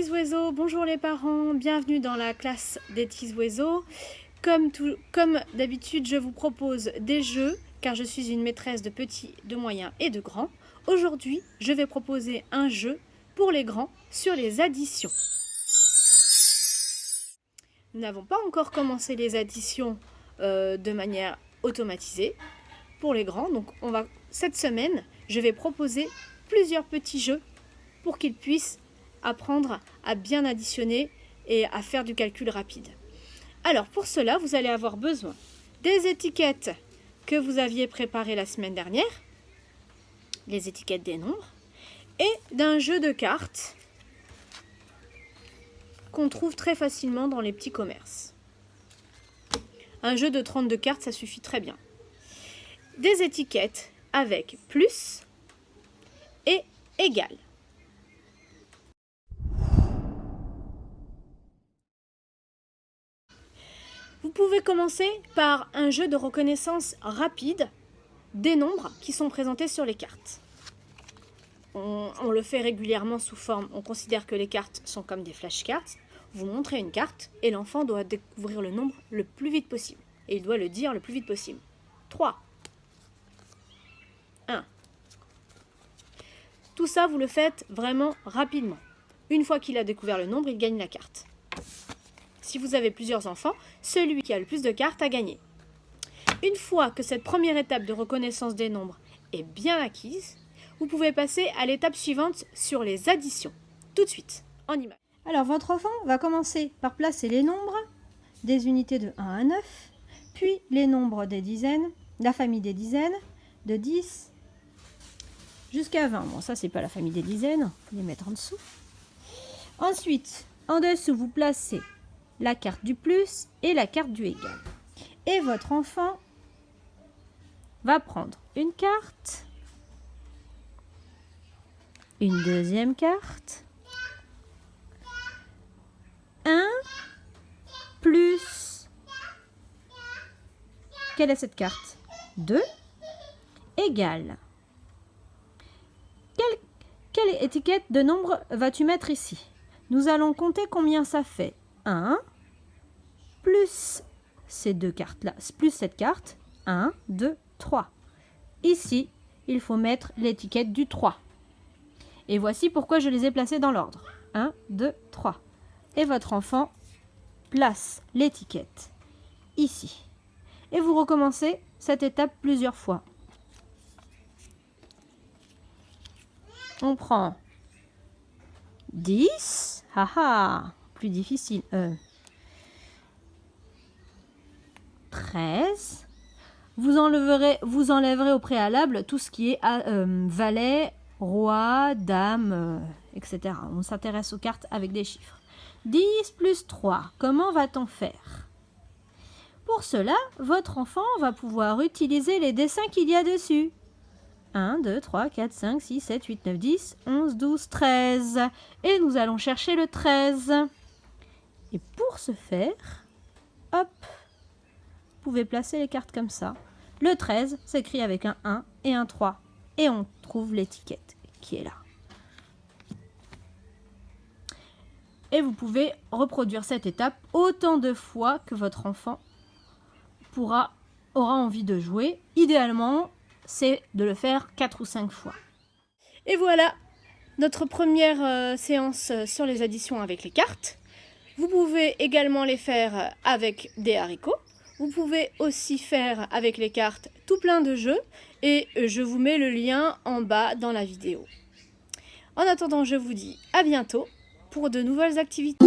petits oiseaux, bonjour les parents, bienvenue dans la classe des petits oiseaux. Comme d'habitude, je vous propose des jeux, car je suis une maîtresse de petits, de moyens et de grands. Aujourd'hui, je vais proposer un jeu pour les grands sur les additions. Nous n'avons pas encore commencé les additions de manière automatisée pour les grands. Donc cette semaine, je vais proposer plusieurs petits jeux pour qu'ils puissent apprendre à bien additionner et à faire du calcul rapide. Alors pour cela, vous allez avoir besoin des étiquettes que vous aviez préparées la semaine dernière, les étiquettes des nombres, et d'un jeu de cartes qu'on trouve très facilement dans les petits commerces. Un jeu de 32 cartes, ça suffit très bien. Des étiquettes avec plus et égal. Vous pouvez commencer par un jeu de reconnaissance rapide des nombres qui sont présentés sur les cartes. On le fait régulièrement sous forme, on considère que les cartes sont comme des flashcards. Vous montrez une carte et l'enfant doit découvrir le nombre le plus vite possible. Et il doit le dire le plus vite possible. 3. 1. Tout ça, vous le faites vraiment rapidement. Une fois qu'il a découvert le nombre, il gagne la carte. Si vous avez plusieurs enfants, celui qui a le plus de cartes a gagné. Une fois que cette première étape de reconnaissance des nombres est bien acquise, vous pouvez passer à l'étape suivante sur les additions. Tout de suite, en image. Alors, votre enfant va commencer par placer les nombres des unités de 1 à 9, puis les nombres des dizaines, la famille des dizaines, de 10 jusqu'à 20. Bon, ça, c'est pas la famille des dizaines, il faut les mettre en dessous. Ensuite, en dessous, vous placez la carte du plus et la carte du égal. Et votre enfant va prendre une carte, une deuxième carte, 1 plus, quelle est cette carte? 2 égale. Quelle étiquette de nombre vas-tu mettre ici? Nous allons compter combien ça fait. 1 plus ces deux cartes-là, plus cette carte. 1, 2, 3. Ici, il faut mettre l'étiquette du 3. Et voici pourquoi je les ai placées dans l'ordre. 1, 2, 3. Et votre enfant place l'étiquette ici. Et vous recommencez cette étape plusieurs fois. On prend 10. Haha, plus difficile. 13. Vous enlèverez au préalable tout ce qui est valet, roi, dame, etc. On s'intéresse aux cartes avec des chiffres. 10 plus 3, comment va-t-on faire? Pour cela, votre enfant va pouvoir utiliser les dessins qu'il y a dessus. 1, 2, 3, 4, 5, 6, 7, 8, 9, 10, 11, 12, 13. Et nous allons chercher le 13. Et pour ce faire, hop, vous pouvez placer les cartes comme ça. Le 13 s'écrit avec un 1 et un 3. Et on trouve l'étiquette qui est là. Et vous pouvez reproduire cette étape autant de fois que votre enfant aura envie de jouer. Idéalement, c'est de le faire 4 ou 5 fois. Et voilà notre première séance sur les additions avec les cartes. Vous pouvez également les faire avec des haricots. Vous pouvez aussi faire avec les cartes tout plein de jeux. Et je vous mets le lien en bas dans la vidéo. En attendant, je vous dis à bientôt pour de nouvelles activités.